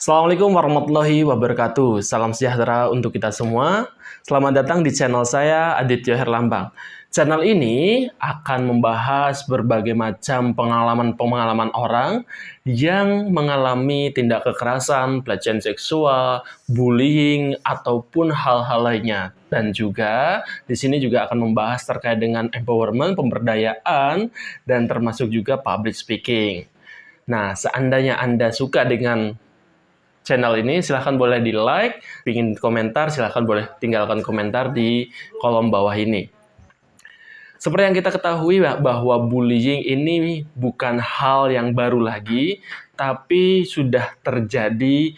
Assalamualaikum warahmatullahi wabarakatuh. Salam sejahtera untuk kita semua. Selamat datang di channel saya, Aditya Herlambang. Channel ini akan membahas berbagai macam pengalaman-pengalaman orang yang mengalami tindak kekerasan, pelecehan seksual, bullying, ataupun hal-hal lainnya. Dan juga di sini juga akan membahas terkait dengan empowerment, pemberdayaan, dan termasuk juga public speaking. Nah, seandainya Anda suka dengan channel ini, silahkan boleh di like, ingin komentar, silahkan boleh tinggalkan komentar di kolom bawah ini. Seperti yang kita ketahui bahwa bullying ini bukan hal yang baru lagi, tapi sudah terjadi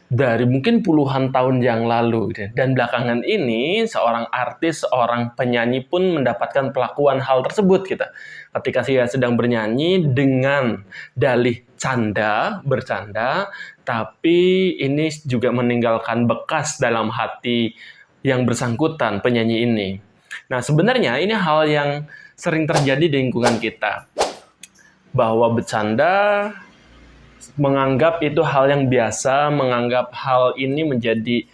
dari mungkin puluhan tahun yang lalu. Dan belakangan ini, seorang artis, seorang penyanyi pun mendapatkan perlakuan hal tersebut. Ketika dia sedang bernyanyi dengan dalih bercanda, tapi ini juga meninggalkan bekas dalam hati yang bersangkutan, penyanyi ini. Nah, sebenarnya ini hal yang sering terjadi di lingkungan kita. Bahwa bercanda, menganggap itu hal yang biasa, menganggap hal ini menjadi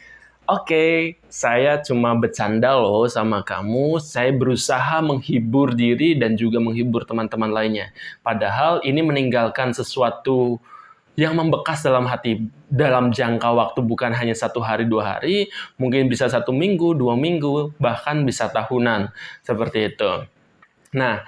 oke, saya cuma bercanda loh sama kamu, saya berusaha menghibur diri dan juga menghibur teman-teman lainnya. Padahal ini meninggalkan sesuatu yang membekas dalam hati dalam jangka waktu bukan hanya 1 hari, 2 hari, mungkin bisa 1 minggu, 2 minggu, bahkan bisa tahunan, seperti itu. Nah,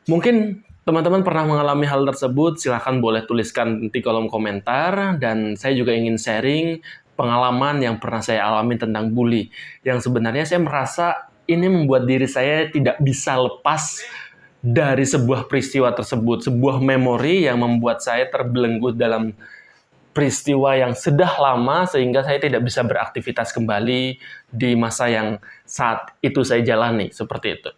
mungkin teman-teman pernah mengalami hal tersebut, silahkan boleh tuliskan di kolom komentar, dan saya juga ingin sharing pengalaman yang pernah saya alami tentang bully. Yang sebenarnya saya merasa ini membuat diri saya tidak bisa lepas dari sebuah peristiwa tersebut, sebuah memori yang membuat saya terbelenggu dalam peristiwa yang sudah lama sehingga saya tidak bisa beraktivitas kembali di masa yang saat itu saya jalani, seperti itu.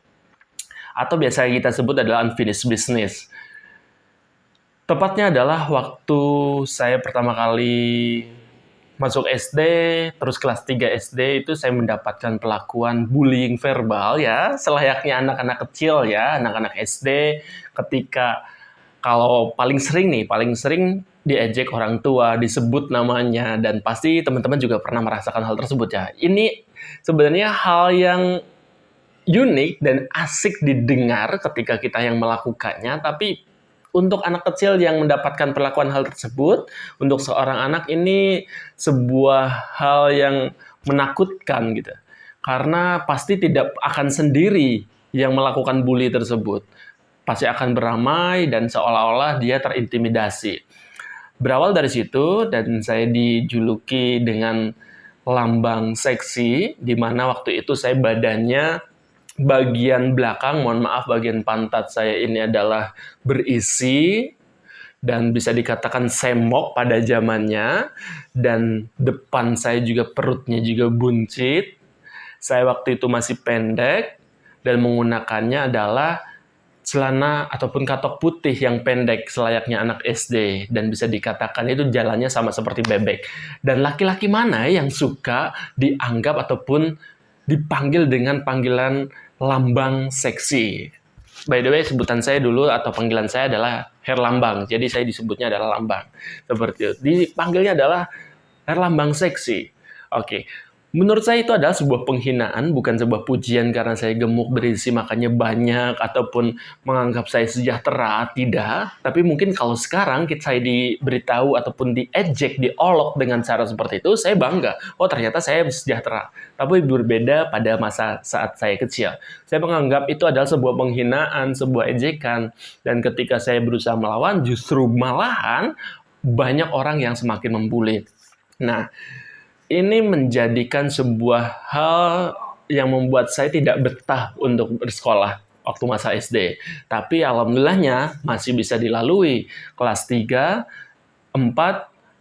Atau biasa kita sebut adalah unfinished business. Tepatnya adalah waktu saya pertama kali masuk SD, terus kelas 3 SD itu saya mendapatkan perlakuan bullying verbal ya, selayaknya anak-anak kecil ya, anak-anak SD ketika kalau paling sering diejek orang tua, disebut namanya, dan pasti teman-teman juga pernah merasakan hal tersebut ya. Ini sebenarnya hal yang unik dan asik didengar ketika kita yang melakukannya, tapi untuk anak kecil yang mendapatkan perlakuan hal tersebut, untuk seorang anak ini sebuah hal yang menakutkan gitu. Karena pasti tidak akan sendiri yang melakukan bully tersebut. Pasti akan beramai dan seolah-olah dia terintimidasi. Berawal dari situ dan saya dijuluki dengan lambang seksi, di mana waktu itu saya badannya bagian belakang, bagian pantat saya ini adalah berisi dan bisa dikatakan semok pada zamannya, dan depan saya juga perutnya juga buncit. Saya waktu itu masih pendek dan menggunakannya adalah celana ataupun katok putih yang pendek selayaknya anak SD, dan bisa dikatakan itu jalannya sama seperti bebek. Dan laki-laki mana yang suka dianggap ataupun dipanggil dengan panggilan lambang seksi? By the way, sebutan saya dulu atau panggilan saya adalah Herlambang. Jadi saya disebutnya adalah Lambang. Seperti itu. Dipanggilnya adalah Herlambang seksi. Oke. Menurut saya itu adalah sebuah penghinaan, bukan sebuah pujian karena saya gemuk berisi makannya banyak ataupun menganggap saya sejahtera, tidak. Tapi mungkin kalau sekarang saya diberitahu ataupun diejek, diolok dengan cara seperti itu, saya bangga. Oh, ternyata saya sejahtera. Tapi berbeda pada masa saat saya kecil. Saya menganggap itu adalah sebuah penghinaan, sebuah ejekan. Dan ketika saya berusaha melawan, justru malahan banyak orang yang semakin membuli. Nah, ini menjadikan sebuah hal yang membuat saya tidak betah untuk bersekolah waktu masa SD. Tapi alhamdulillahnya masih bisa dilalui. Kelas 3, 4,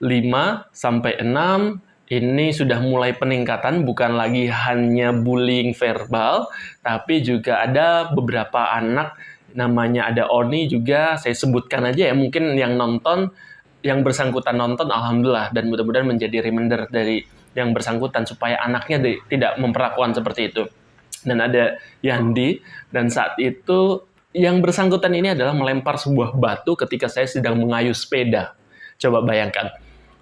5, sampai 6, ini sudah mulai peningkatan, bukan lagi hanya bullying verbal, tapi juga ada beberapa anak, namanya ada Oni juga, saya sebutkan aja ya, mungkin yang nonton, yang bersangkutan nonton, alhamdulillah, dan mudah-mudahan menjadi reminder dari yang bersangkutan supaya anaknya tidak memperlakukan seperti itu. Dan ada Yandi, dan saat itu yang bersangkutan ini adalah melempar sebuah batu ketika saya sedang mengayuh sepeda. Coba bayangkan,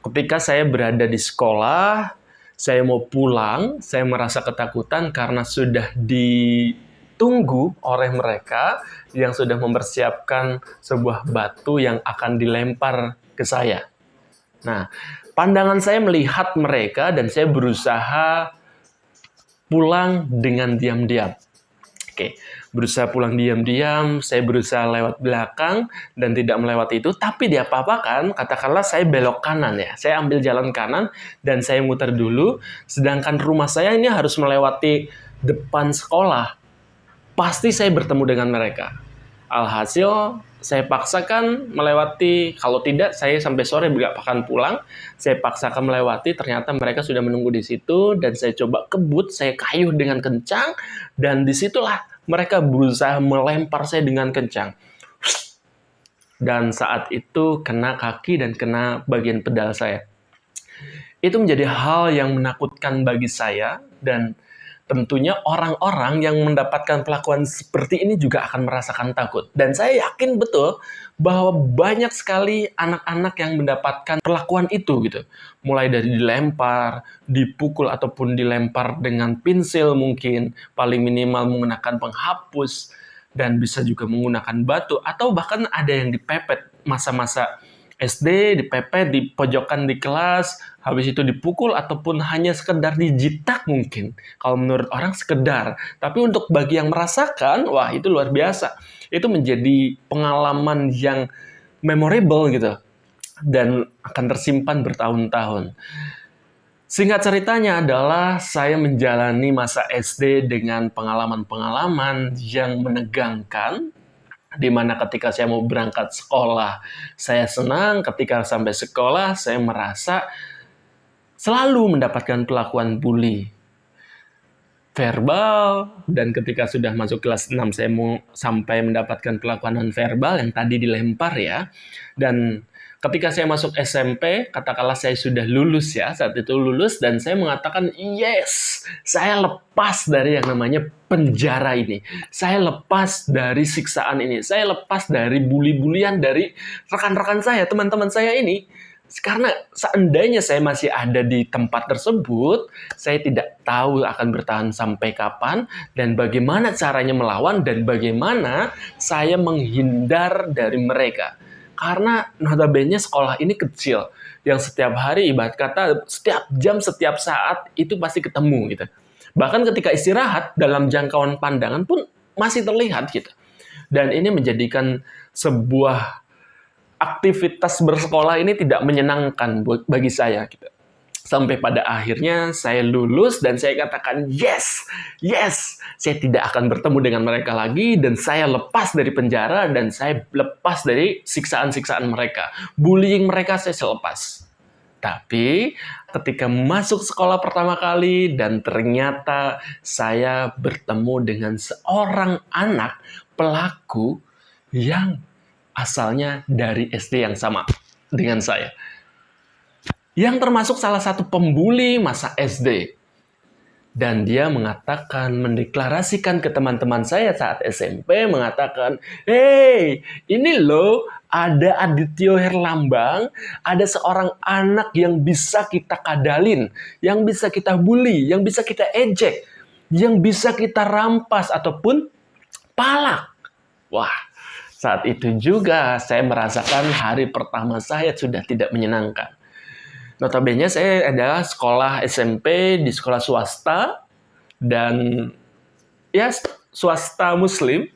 Ketika saya berada di sekolah, saya mau pulang, saya merasa ketakutan karena sudah ditunggu oleh mereka yang sudah mempersiapkan sebuah batu yang akan dilempar ke saya. Nah, pandangan saya melihat mereka dan saya berusaha pulang dengan diam-diam. Oke, berusaha pulang diam-diam, saya berusaha lewat belakang dan tidak melewati itu, tapi diapa-apakan, katakanlah saya belok kanan ya, saya ambil jalan kanan dan saya muter dulu, sedangkan rumah saya ini harus melewati depan sekolah. Pasti saya bertemu dengan mereka. Alhasil, saya paksakan melewati, kalau tidak saya sampai sore nggak akan pulang, saya paksakan melewati, ternyata mereka sudah menunggu di situ, dan saya coba kebut, saya kayuh dengan kencang, dan disitulah mereka berusaha melempar saya dengan kencang. Dan saat itu kena kaki dan kena bagian pedal saya. Itu menjadi hal yang menakutkan bagi saya, dan tentunya orang-orang yang mendapatkan perlakuan seperti ini juga akan merasakan takut. Dan saya yakin betul bahwa banyak sekali anak-anak yang mendapatkan perlakuan itu gitu. Mulai dari dilempar, dipukul ataupun dilempar dengan pensil mungkin, paling minimal menggunakan penghapus, dan bisa juga menggunakan batu, atau bahkan ada yang dipepet masa-masa SD, dipepet di pojokan di kelas, habis itu dipukul ataupun hanya sekedar dijitak mungkin. Kalau menurut orang sekedar, tapi untuk bagi yang merasakan, wah itu luar biasa. Itu menjadi pengalaman yang memorable gitu dan akan tersimpan bertahun-tahun. Singkat ceritanya adalah saya menjalani masa SD dengan pengalaman-pengalaman yang menegangkan, di mana ketika saya mau berangkat sekolah, saya senang. Ketika sampai sekolah, saya merasa selalu mendapatkan perlakuan bully verbal, dan ketika sudah masuk kelas 6, saya mau sampai mendapatkan perlakuan non-verbal yang tadi dilempar ya. Dan ketika saya masuk SMP, katakanlah saya sudah lulus ya, saat itu lulus, dan saya mengatakan, yes, saya lepas dari yang namanya penjara ini. Saya lepas dari siksaan ini. Saya lepas dari bully-bulian dari rekan-rekan saya, teman-teman saya ini. Karena seandainya saya masih ada di tempat tersebut, saya tidak tahu akan bertahan sampai kapan, dan bagaimana caranya melawan, dan bagaimana saya menghindar dari mereka. Karena notabene sekolah ini kecil, yang setiap hari ibarat kata setiap jam, setiap saat itu pasti ketemu gitu. Bahkan ketika istirahat dalam jangkauan pandangan pun masih terlihat gitu. Dan ini menjadikan sebuah aktivitas bersekolah ini tidak menyenangkan bagi saya gitu. Sampai pada akhirnya saya lulus dan saya katakan yes, saya tidak akan bertemu dengan mereka lagi, dan saya lepas dari penjara, dan saya lepas dari siksaan-siksaan mereka. Bullying mereka saya selepas. Tapi ketika masuk sekolah pertama kali dan ternyata saya bertemu dengan seorang anak pelaku yang asalnya dari SD yang sama dengan saya, yang termasuk salah satu pembuli masa SD. Dan dia mengatakan, mendeklarasikan ke teman-teman saya saat SMP, mengatakan, hey, ini loh, ada Adityo Herlambang, ada seorang anak yang bisa kita kadalin, yang bisa kita bully, yang bisa kita ejek, yang bisa kita rampas ataupun palak. Wah, saat itu juga saya merasakan hari pertama saya sudah tidak menyenangkan. Notabene saya adalah sekolah SMP di sekolah swasta, dan ya swasta muslim,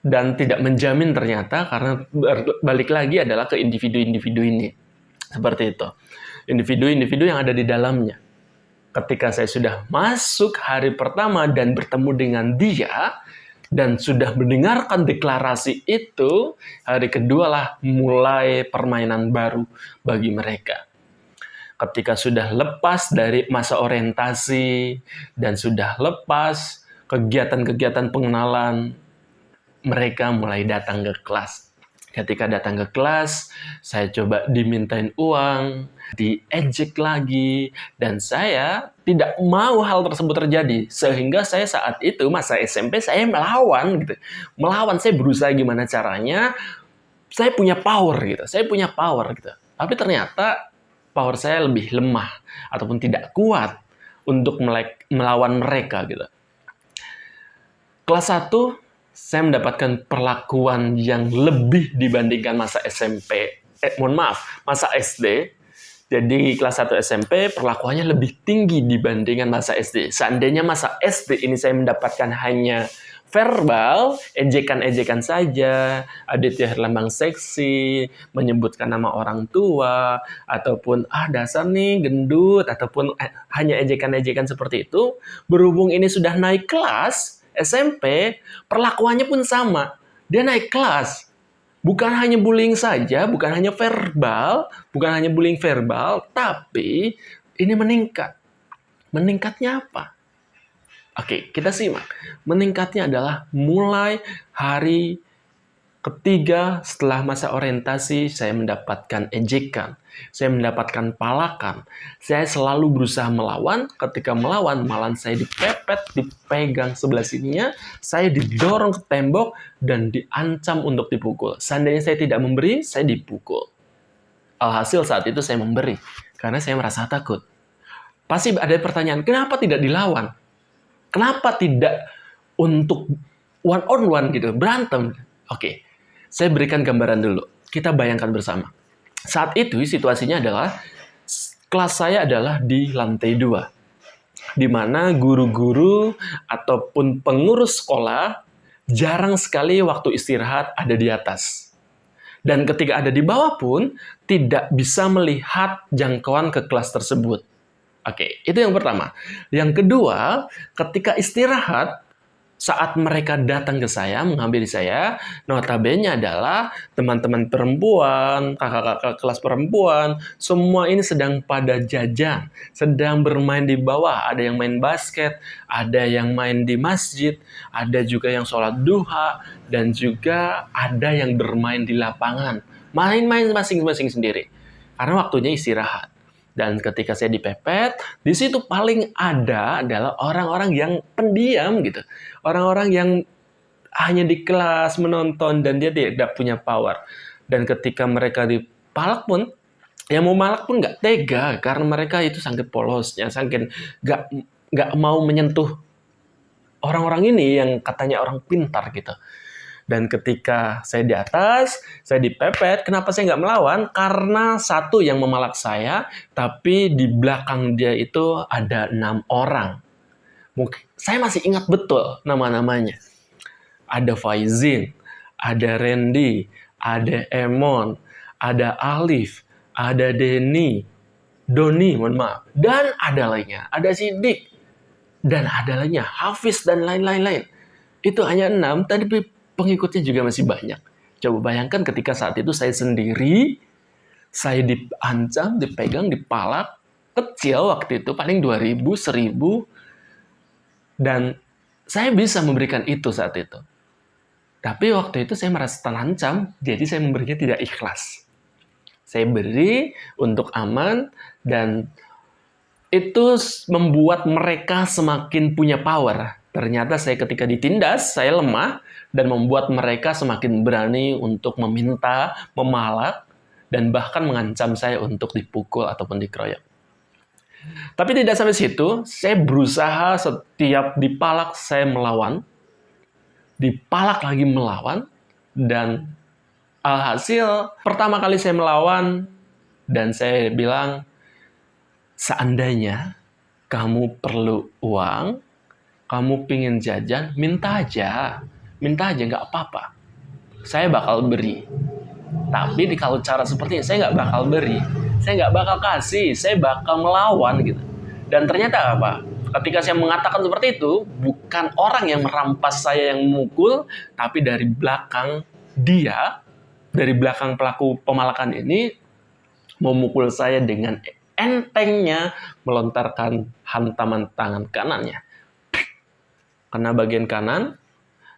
dan tidak menjamin ternyata, karena balik lagi adalah ke individu-individu ini. Seperti itu. Individu-individu yang ada di dalamnya. Ketika saya sudah masuk hari pertama dan bertemu dengan dia, dan sudah mendengarkan deklarasi itu, hari kedua lah mulai permainan baru bagi mereka. Ketika sudah lepas dari masa orientasi dan sudah lepas kegiatan-kegiatan pengenalan, mereka mulai datang ke kelas. Ketika datang ke kelas, saya coba dimintain uang, diejek lagi, dan saya tidak mau hal tersebut terjadi. Sehingga saya saat itu, masa SMP, saya melawan gitu. Melawan, saya berusaha gimana caranya, saya punya power gitu. Tapi ternyata power saya lebih lemah ataupun tidak kuat untuk melawan mereka gitu. Kelas 1 saya mendapatkan perlakuan yang lebih dibandingkan masa SMP. Masa SD. Jadi kelas 1 SMP perlakuannya lebih tinggi dibandingkan masa SD. Seandainya masa SD ini saya mendapatkan hanya verbal, ejekan-ejekan saja, Aditya Herlambang seksi, menyebutkan nama orang tua, ataupun dasar nih gendut, ataupun hanya ejekan-ejekan seperti itu, berhubung ini sudah naik kelas, SMP, perlakuannya pun sama. Dia naik kelas. Bukan hanya bullying saja, bukan hanya verbal, tapi ini meningkat. Meningkatnya apa? Oke, kita simak. Meningkatnya adalah mulai hari ketiga setelah masa orientasi, saya mendapatkan ejekan, saya mendapatkan palakan. Saya selalu berusaha melawan. Ketika melawan, malah saya dipepet, dipegang sebelah sininya, saya didorong ke tembok dan diancam untuk dipukul. Seandainya saya tidak memberi, saya dipukul. Alhasil saat itu saya memberi, karena saya merasa takut. Pasti ada pertanyaan, kenapa tidak dilawan? Kenapa tidak untuk one on one gitu, berantem? Oke, saya berikan gambaran dulu. Kita bayangkan bersama. Saat itu situasinya adalah kelas saya adalah di lantai 2. Di mana guru-guru ataupun pengurus sekolah jarang sekali waktu istirahat ada di atas. Dan ketika ada di bawah pun tidak bisa melihat jangkauan ke kelas tersebut. Oke, itu yang pertama. Yang kedua, ketika istirahat, saat mereka datang ke saya, menghampiri saya, notabene adalah teman-teman perempuan, kakak-kakak kelas perempuan, semua ini sedang pada jajan, sedang bermain di bawah. Ada yang main basket, ada yang main di masjid, ada juga yang sholat duha, dan juga ada yang bermain di lapangan. Main-main masing-masing sendiri. Karena waktunya istirahat. Dan ketika saya dipepet, di situ paling ada adalah orang-orang yang pendiam gitu. Orang-orang yang hanya di kelas menonton dan dia tidak punya power. Dan ketika mereka dipalak pun, yang mau malak pun nggak tega karena mereka itu sangat polosnya, sangat nggak mau menyentuh orang-orang ini yang katanya orang pintar gitu. Dan ketika saya di atas, saya dipepet, kenapa saya nggak melawan? Karena satu yang memalak saya, tapi di belakang dia itu ada 6 orang. Mungkin saya masih ingat betul nama-namanya. Ada Faizin, ada Randy, ada Emon, ada Alif, ada Doni, mohon maaf. Dan ada lainnya, ada Sidik. Dan ada lainnya, Hafiz dan lain-lain. Itu hanya 6, tapi pengikutnya juga masih banyak. Coba bayangkan ketika saat itu saya sendiri, saya diancam, dipegang, dipalak, kecil waktu itu, paling 2.000, 1.000, dan saya bisa memberikan itu saat itu. Tapi waktu itu saya merasa terancam, jadi saya memberinya tidak ikhlas. Saya beri untuk aman, dan itu membuat mereka semakin punya power. Ternyata saya ketika ditindas, saya lemah, dan membuat mereka semakin berani untuk meminta, memalak, dan bahkan mengancam saya untuk dipukul ataupun dikeroyok. Tapi tidak sampai situ, saya berusaha setiap dipalak saya melawan, dipalak lagi melawan, dan alhasil pertama kali saya melawan, dan saya bilang, seandainya kamu perlu uang, kamu pingin jajan, minta aja, nggak apa-apa. Saya bakal beri. Tapi kalau cara seperti ini, saya nggak bakal beri. Saya nggak bakal kasih, saya bakal melawan gitu. Dan ternyata apa? Ketika saya mengatakan seperti itu, bukan orang yang merampas saya yang memukul, tapi dari belakang dia, dari belakang pelaku pemalakan ini, memukul saya dengan entengnya, melontarkan hantaman tangan kanannya. Kena bagian kanan,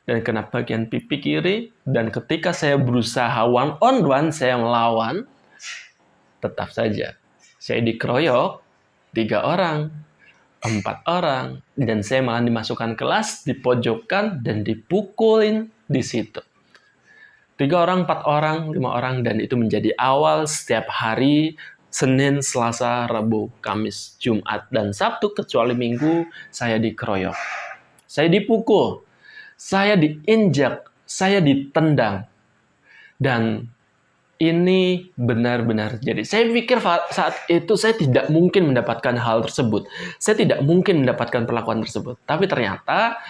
dan kena bagian pipi kiri, dan ketika saya berusaha one on one, saya melawan, tetap saja saya dikeroyok 3 orang, 4 orang, dan saya malah dimasukkan kelas, dipojokkan, dan dipukulin di situ. 3 orang, 4 orang, 5 orang, dan itu menjadi awal setiap hari Senin, Selasa, Rabu, Kamis, Jumat, dan Sabtu, kecuali Minggu, saya dikeroyok. Saya dipukul, saya diinjak, saya ditendang. Dan ini benar-benar jadi. Saya pikir saat itu saya tidak mungkin mendapatkan hal tersebut. Saya tidak mungkin mendapatkan perlakuan tersebut. Tapi ternyata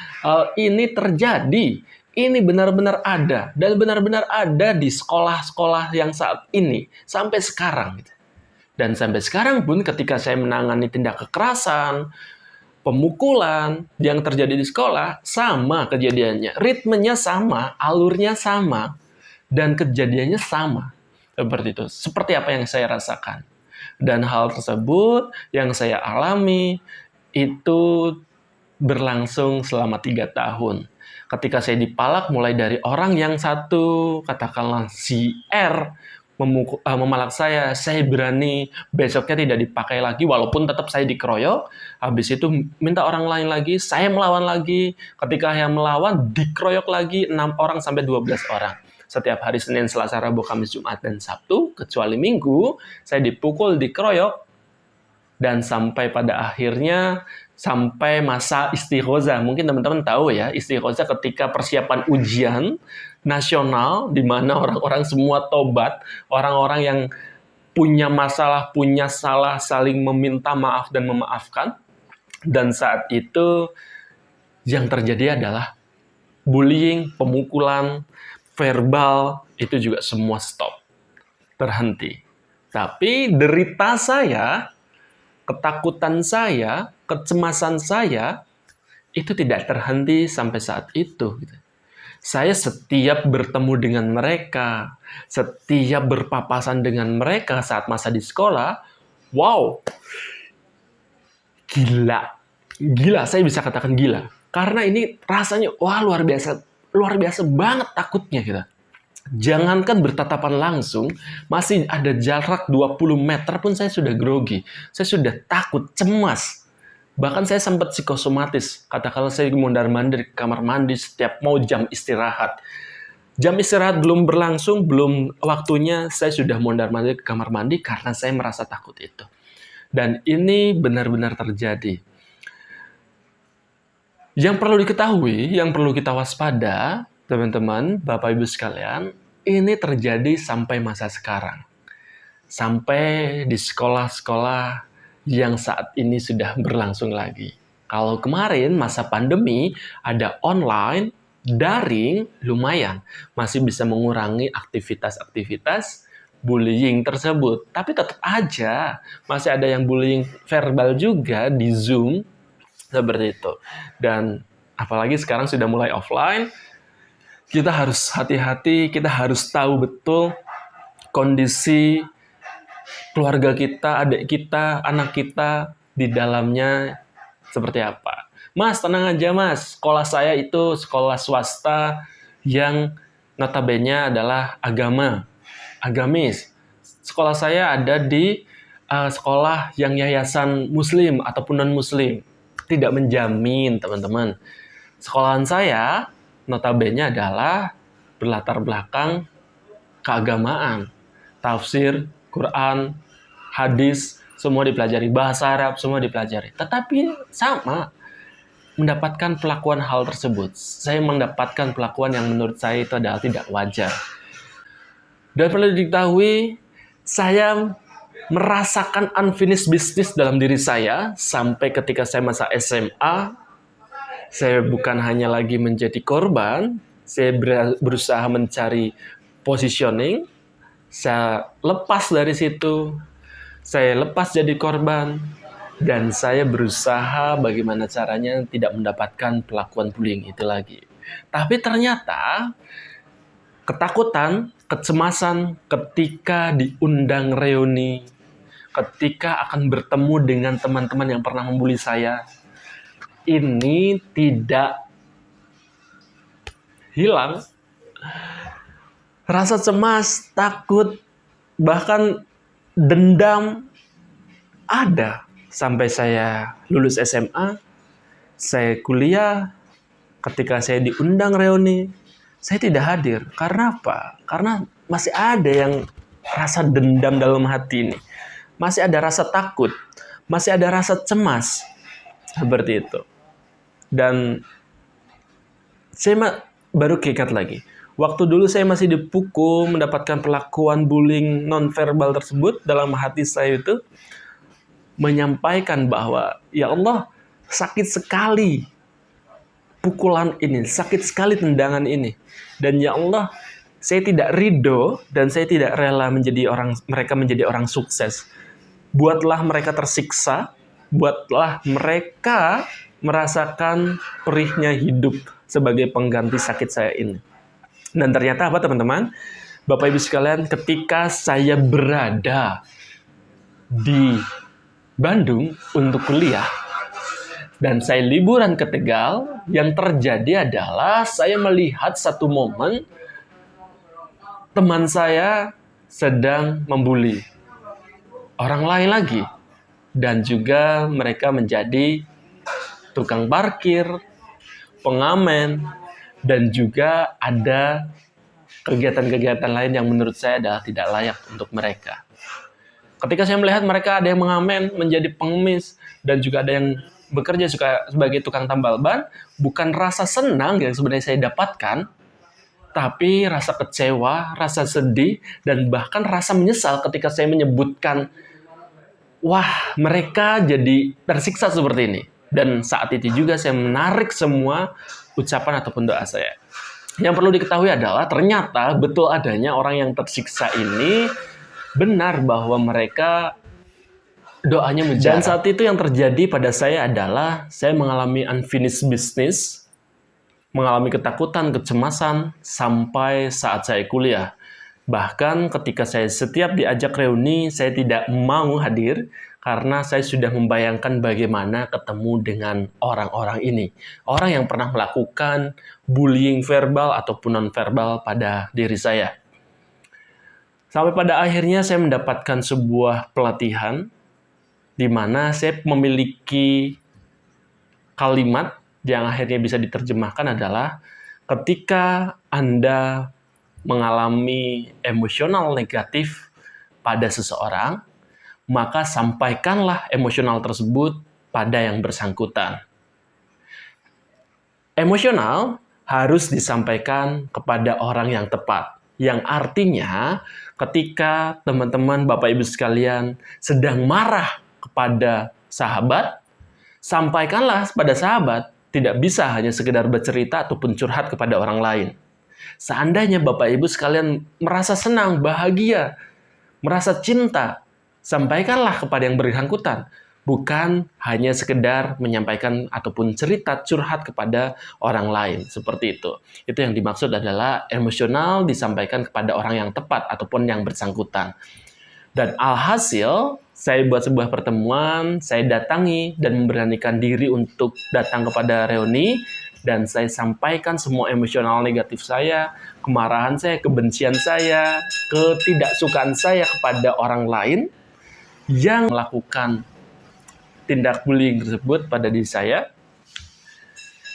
ini terjadi. Ini benar-benar ada. Dan benar-benar ada di sekolah-sekolah yang saat ini. Sampai sekarang. Dan sampai sekarang pun ketika saya menangani tindak kekerasan, pemukulan yang terjadi di sekolah, sama kejadiannya. Ritmenya sama, alurnya sama, dan kejadiannya sama. Seperti itu. Seperti apa yang saya rasakan. Dan hal tersebut yang saya alami itu berlangsung selama 3 tahun. Ketika saya dipalak mulai dari orang yang satu, katakanlah si R, memalak saya berani besoknya tidak dipakai lagi, walaupun tetap saya dikeroyok. Habis itu minta orang lain lagi, saya melawan lagi. Ketika saya melawan, dikeroyok lagi 6 orang sampai 12 orang. Setiap hari Senin, Selasa, Rabu, Kamis, Jumat, dan Sabtu, kecuali Minggu, saya dipukul, dikeroyok, dan sampai pada akhirnya sampai masa istighosa. Mungkin teman-teman tahu ya, istighosa ketika persiapan ujian nasional, di mana orang-orang semua tobat, orang-orang yang punya masalah, punya salah, saling meminta maaf dan memaafkan. Dan saat itu yang terjadi adalah bullying, pemukulan, verbal, itu juga semua stop, terhenti. Tapi derita saya, ketakutan saya, kecemasan saya, itu tidak terhenti sampai saat itu. Saya setiap bertemu dengan mereka, setiap berpapasan dengan mereka saat masa di sekolah, wow, gila, saya bisa katakan gila. Karena ini rasanya, wah luar biasa banget takutnya kita. Jangankan bertatapan langsung, masih ada jarak 20 meter pun saya sudah grogi. Saya sudah takut, cemas. Bahkan saya sempat psikosomatis. Katakanlah saya mondar-mandir ke kamar mandi setiap mau jam istirahat. Jam istirahat belum berlangsung, belum waktunya, saya sudah mondar-mandir ke kamar mandi karena saya merasa takut itu. Dan ini benar-benar terjadi. Yang perlu diketahui, yang perlu kita waspada, teman-teman, Bapak Ibu sekalian, ini terjadi sampai masa sekarang. Sampai di sekolah-sekolah yang saat ini sudah berlangsung lagi. Kalau kemarin masa pandemi ada online, daring, lumayan. Masih bisa mengurangi aktivitas-aktivitas bullying tersebut. Tapi tetap aja masih ada yang bullying verbal juga di Zoom, seperti itu. Dan apalagi sekarang sudah mulai offline, kita harus hati-hati, kita harus tahu betul kondisi keluarga kita, adik kita, anak kita di dalamnya seperti apa. Mas, tenang aja mas, sekolah saya itu sekolah swasta yang notabene adalah agamis. Sekolah saya ada di sekolah yang yayasan muslim ataupun non-muslim. Tidak menjamin, teman-teman. Sekolahan saya notabene adalah berlatar belakang keagamaan, tafsir, Quran, hadis, semua dipelajari, bahasa Arab, semua dipelajari. Tetapi sama, mendapatkan perlakuan hal tersebut. Saya mendapatkan perlakuan yang menurut saya itu adalah tidak wajar. Dan perlu diketahui, saya merasakan unfinished business dalam diri saya sampai ketika saya masa SMA. Saya bukan hanya lagi menjadi korban, saya berusaha mencari positioning. Saya lepas dari situ, saya lepas jadi korban, dan saya berusaha bagaimana caranya tidak mendapatkan perlakuan bullying itu lagi. Tapi ternyata ketakutan, kecemasan ketika diundang reuni, ketika akan bertemu dengan teman-teman yang pernah membuli saya, ini tidak hilang. Rasa cemas, takut, bahkan dendam ada. Sampai saya lulus SMA, saya kuliah, ketika saya diundang reuni, saya tidak hadir. Karena apa? Karena masih ada yang rasa dendam dalam hati ini. masih ada rasa takut, masih ada rasa cemas. Seperti itu. Dan saya baru kekat lagi. Waktu dulu saya masih dipukul, mendapatkan perlakuan bullying non-verbal tersebut, dalam hati saya itu menyampaikan bahwa, ya Allah, sakit sekali pukulan ini, sakit sekali tendangan ini. Dan ya Allah, saya tidak ridho dan saya tidak rela mereka menjadi orang sukses. Buatlah mereka tersiksa, buatlah mereka merasakan perihnya hidup sebagai pengganti sakit saya ini. Dan ternyata apa teman-teman? Bapak Ibu sekalian, ketika saya berada di Bandung untuk kuliah, dan saya liburan ke Tegal, yang terjadi adalah saya melihat satu momen teman saya sedang membuli orang lain lagi. Dan juga mereka menjadi tukang parkir, pengamen, dan juga ada kegiatan-kegiatan lain yang menurut saya adalah tidak layak untuk mereka. Ketika saya melihat mereka ada yang mengamen menjadi pengemis dan juga ada yang bekerja sebagai tukang tambal ban, bukan rasa senang yang sebenarnya saya dapatkan, tapi rasa kecewa, rasa sedih, dan bahkan rasa menyesal ketika saya menyebutkan, wah, mereka jadi tersiksa seperti ini. Dan saat itu juga saya menarik semua ucapan ataupun doa saya. Yang perlu diketahui adalah ternyata betul adanya orang yang tersiksa ini benar bahwa mereka doanya mujarab. Dan saat itu yang terjadi pada saya adalah saya mengalami unfinished business, mengalami ketakutan, kecemasan sampai saat saya kuliah. Bahkan ketika saya setiap diajak reuni, saya tidak mau hadir karena saya sudah membayangkan bagaimana ketemu dengan orang-orang ini. Orang yang pernah melakukan bullying verbal ataupun non-verbal pada diri saya. Sampai pada akhirnya saya mendapatkan sebuah pelatihan di mana saya memiliki kalimat yang akhirnya bisa diterjemahkan adalah ketika Anda mengalami emosional negatif pada seseorang, maka sampaikanlah emosional tersebut pada yang bersangkutan. Emosional harus disampaikan kepada orang yang tepat. Yang artinya ketika teman-teman Bapak Ibu sekalian sedang marah kepada sahabat, sampaikanlah pada sahabat, tidak bisa hanya sekedar bercerita ataupun curhat kepada orang lain. Seandainya Bapak Ibu sekalian merasa senang, bahagia, merasa cinta, sampaikanlah kepada yang bersangkutan. Bukan hanya sekedar menyampaikan ataupun cerita curhat kepada orang lain. Seperti itu. Itu yang dimaksud adalah emosional disampaikan kepada orang yang tepat ataupun yang bersangkutan. Dan alhasil, saya buat sebuah pertemuan, saya datangi dan memberanikan diri untuk datang kepada reuni. Dan saya sampaikan semua emosional negatif saya, kemarahan saya, kebencian saya, ketidaksukaan saya kepada orang lain yang melakukan tindak bullying tersebut pada diri saya.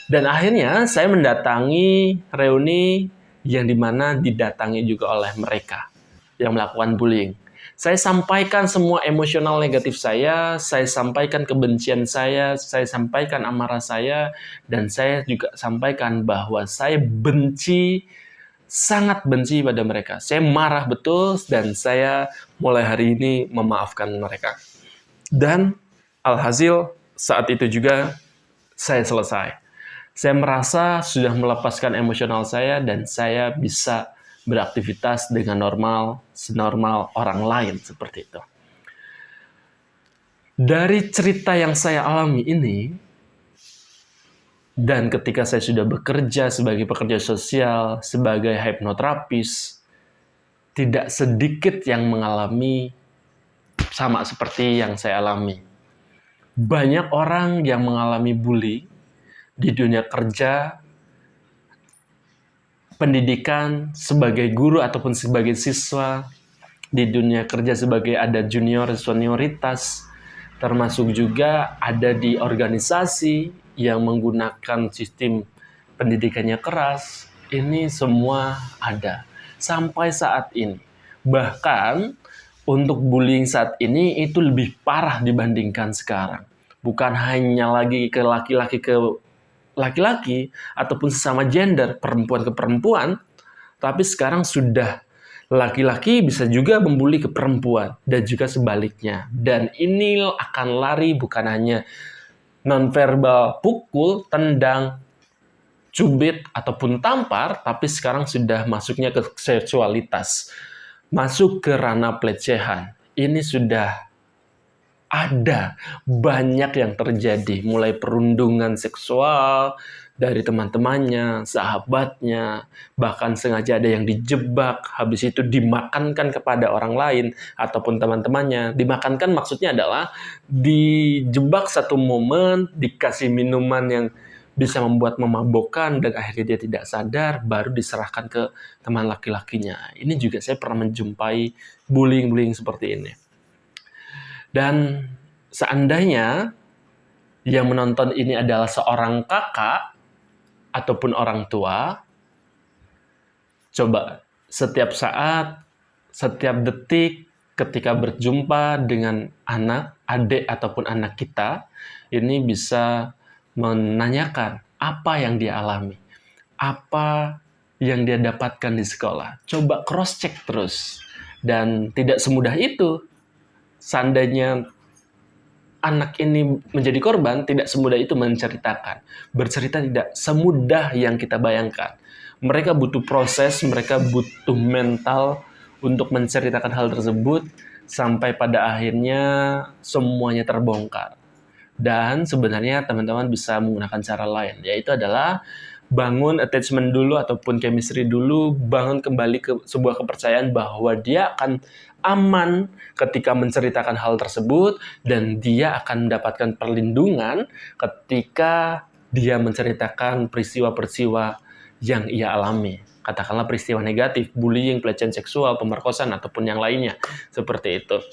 Dan akhirnya saya mendatangi reuni yang dimana didatangi juga oleh mereka yang melakukan bullying. Saya sampaikan semua emosional negatif saya sampaikan kebencian saya sampaikan amarah saya, dan saya juga sampaikan bahwa saya benci, sangat benci pada mereka. Saya marah betul dan saya mulai hari ini memaafkan mereka. Dan alhasil saat itu juga saya selesai. Saya merasa sudah melepaskan emosional saya dan saya bisa beraktivitas dengan normal, senormal orang lain seperti itu. Dari cerita yang saya alami ini, dan ketika saya sudah bekerja sebagai pekerja sosial, sebagai hipnoterapis, tidak sedikit yang mengalami sama seperti yang saya alami. Banyak orang yang mengalami bully di dunia kerja, pendidikan, sebagai guru ataupun sebagai siswa, di dunia kerja sebagai ada junior, senioritas, termasuk juga ada di organisasi yang menggunakan sistem pendidikannya keras. Ini semua ada sampai saat ini. Bahkan untuk bullying saat ini itu lebih parah dibandingkan sekarang. Bukan hanya lagi ke laki-laki ataupun sesama gender, perempuan ke perempuan, tapi sekarang sudah laki-laki bisa juga membuli ke perempuan dan juga sebaliknya. Dan ini akan lari bukan hanya nonverbal pukul, tendang, cubit, ataupun tampar, tapi sekarang sudah masuknya ke seksualitas. Masuk ke ranah pelecehan. Ini sudah ada banyak yang terjadi, mulai perundungan seksual dari teman-temannya, sahabatnya, bahkan sengaja ada yang dijebak, habis itu dimakankan kepada orang lain ataupun teman-temannya. Dimakankan maksudnya adalah dijebak satu momen, dikasih minuman yang bisa membuat memabokkan dan akhirnya dia tidak sadar, baru diserahkan ke teman laki-lakinya. Ini juga saya pernah menjumpai bullying-bullying seperti ini. Dan seandainya yang menonton ini adalah seorang kakak ataupun orang tua, coba setiap saat, setiap detik ketika berjumpa dengan anak, adik ataupun anak kita, ini bisa menanyakan apa yang dia alami, apa yang dia dapatkan di sekolah. Coba cross-check terus. Dan tidak semudah itu. Seandainya anak ini menjadi korban, tidak semudah itu menceritakan. Bercerita tidak semudah yang kita bayangkan. Mereka butuh proses, mereka butuh mental untuk menceritakan hal tersebut, sampai pada akhirnya semuanya terbongkar. Dan sebenarnya teman-teman bisa menggunakan cara lain, yaitu adalah bangun attachment dulu ataupun chemistry dulu, bangun kembali ke sebuah kepercayaan bahwa dia akan aman ketika menceritakan hal tersebut dan dia akan mendapatkan perlindungan ketika dia menceritakan peristiwa-peristiwa yang ia alami. Katakanlah peristiwa negatif, bullying, pelecehan seksual, pemerkosaan, ataupun yang lainnya. Seperti itu.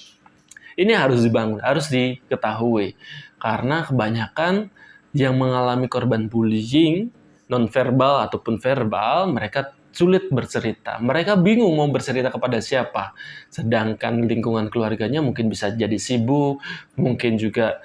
Ini harus dibangun, harus diketahui. Karena kebanyakan yang mengalami korban bullying, non-verbal ataupun verbal, mereka sulit bercerita. Mereka bingung mau bercerita kepada siapa. Sedangkan lingkungan keluarganya mungkin bisa jadi sibuk, mungkin juga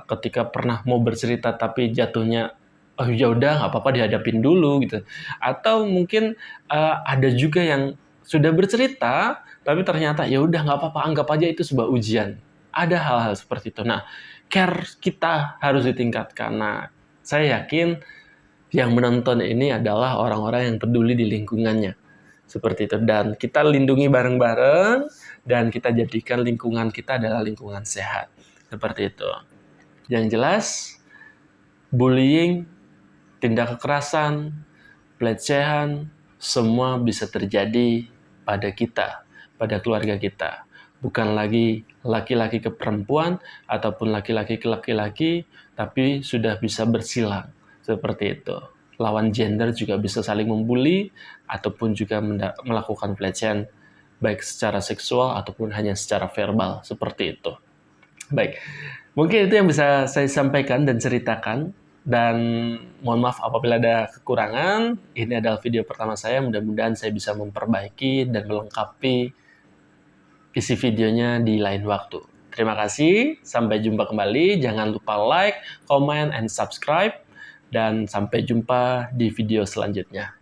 ketika pernah mau bercerita tapi jatuhnya oh ya udah nggak apa-apa dihadapin dulu gitu. Atau mungkin ada juga yang sudah bercerita tapi ternyata ya udah nggak apa-apa, anggap aja itu sebuah ujian. Ada hal-hal seperti itu. Nah, care kita harus ditingkatkan. Nah, saya yakin yang menonton ini adalah orang-orang yang peduli di lingkungannya. Seperti itu. Dan kita lindungi bareng-bareng dan kita jadikan lingkungan kita adalah lingkungan sehat. Seperti itu. Yang jelas, bullying, tindak kekerasan, pelecehan, semua bisa terjadi pada kita, pada keluarga kita. Bukan lagi laki-laki ke perempuan ataupun laki-laki ke laki-laki, tapi sudah bisa bersilang. Seperti itu. Lawan gender juga bisa saling membuli ataupun juga melakukan pelecehan baik secara seksual ataupun hanya secara verbal. Seperti itu. Baik, mungkin itu yang bisa saya sampaikan dan ceritakan. Dan mohon maaf apabila ada kekurangan. Ini adalah video pertama saya. Mudah-mudahan saya bisa memperbaiki dan melengkapi isi videonya di lain waktu. Terima kasih. Sampai jumpa kembali. Jangan lupa like, comment, and subscribe. Dan sampai jumpa di video selanjutnya.